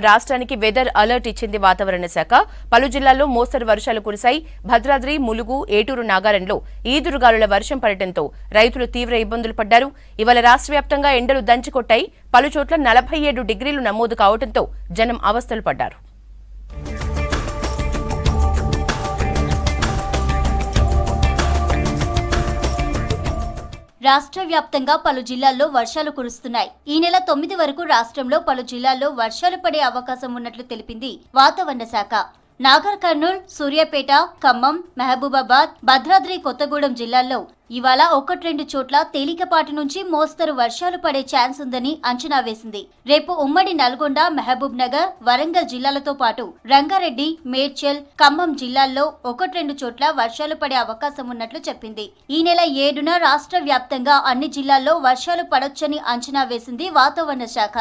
రాష్ట్రానికి weather alert ఇచ్చింది వాతావరణ శాఖ. పలు జిల్లాల్లో మోస్తరు వర్షాలు కురిశాయి. భద్రాద్రి, ములుగు, ఏటూరు, నాగారంలో ఈదురుగాలుల వర్షం పడటంతో రైతులు తీవ్ర ఇబ్బందులు పడ్డారు. ఇవాళ రాష్ట్ర వ్యాప్తంగా ఎండలు దంచికొట్టాయి. పలు చోట్ల 47 డిగ్రీలు నమోదు కావడంతో జనం అవస్థలు పడ్డారు. రాష్ట్ర వ్యాప్తంగా పలు జిల్లాల్లో వర్షాలు కురుస్తున్నాయి. ఈ నెల 9 వరకు రాష్ట్రంలో పలు జిల్లాల్లో వర్షాలు పడే అవకాశం ఉన్నట్లు తెలిపింది వాతావరణ శాఖ. నాగర్ కర్నూల్, సూర్యాపేట, ఖమ్మం, మహబూబాబాద్, భద్రాద్రి కొత్తగూడెం జిల్లాల్లో ఇవాళ 1-2 చోట్ల తేలికపాటి నుంచి మోస్తరు వర్షాలు పడే ఛాన్స్ ఉందని అంచనా వేసింది. రేపు ఉమ్మడి నల్గొండ, మహబూబ్ నగర్, వరంగల్ జిల్లాలతో పాటు రంగారెడ్డి, మేడ్చల్, ఖమ్మం జిల్లాల్లో 1-2 చోట్ల వర్షాలు పడే అవకాశం ఉన్నట్లు చెప్పింది. ఈ నెల 7న రాష్ట్ర వ్యాప్తంగా అన్ని జిల్లాల్లో వర్షాలు పడొచ్చని అంచనా వేసింది వాతావరణ శాఖ.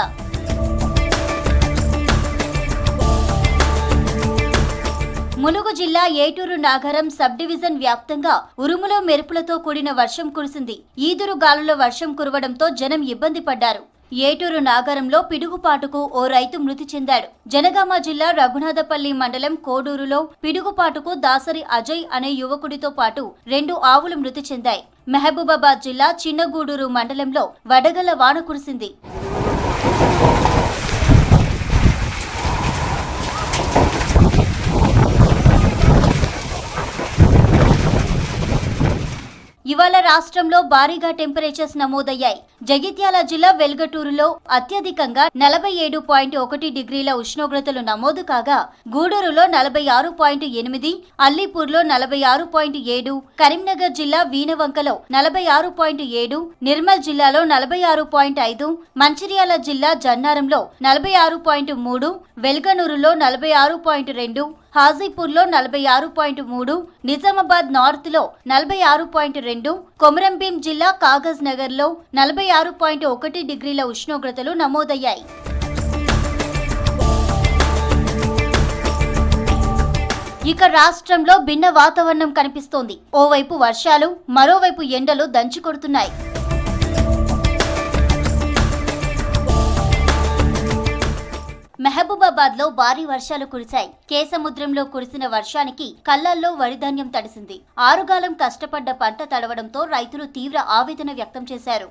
ములుగు జిల్లా ఏటూరు నాగరం సబ్ డివిజన్ వ్యాప్తంగా ఉరుములు మెరుపులతో కూడిన వర్షం కురిసింది. ఈదురు గాలుల వర్షం కురవడంతో జనం ఇబ్బంది పడ్డారు. ఏటూరు నాగరంలో పిడుగుపాటుకు ఓ రైతు మృతి చెందాడు. జనగామ జిల్లా రఘునాథపల్లి మండలం కోడూరులో పిడుగుపాటుకు దాసరి అజయ్ అనే యువకుడితో పాటు 2 ఆవులు మృతి చెందాయి. మహబూబాబాద్ జిల్లా చిన్నగూడూరు మండలంలో వడగళ్ల వాన కురిసింది. ఇవాళ రాష్ట్రంలో భారీగా టెంపరేచర్స్ నమోదయ్యాయి. జగిత్యాల జిల్లా వెల్గటూరులో అత్యధికంగా 47.1 డిగ్రీల ఉష్ణోగ్రతలు నమోదు కాగా, గూడూరులో 46.8, అల్లీపూర్లో 46.7, కరీంనగర్ జిల్లా వీణవంకలో 46.7, నిర్మల్ జిల్లాలో 46.5, మంచిర్యాల జిల్లా జన్నారంలో 46.3, వెల్గనూరులో 46.2, హాజీపూర్లో 46.3, నిజామాబాద్ నార్త్ లో 46.2, కొమరంభీం జిల్లా కాగజ్ నగర్ లో 46.1 డిగ్రీల ఉష్ణోగ్రతలు నమోదయ్యాయి. ఇక రాష్ట్రంలో భిన్న వాతావరణం కనిపిస్తోంది. ఓవైపు వర్షాలు, మరోవైపు ఎండలు దంచుకొడుతున్నాయి. మహబూబాబాద్ లో భారీ వర్షాలు కురిశాయి. కేసముద్రంలో కురిసిన వర్షానికి కళ్లల్లో వరిధాన్యం తడిసింది. ఆరుగాలం కష్టపడ్డ పంట తడవడంతో రైతులు తీవ్ర ఆవేదన వ్యక్తం చేశారు.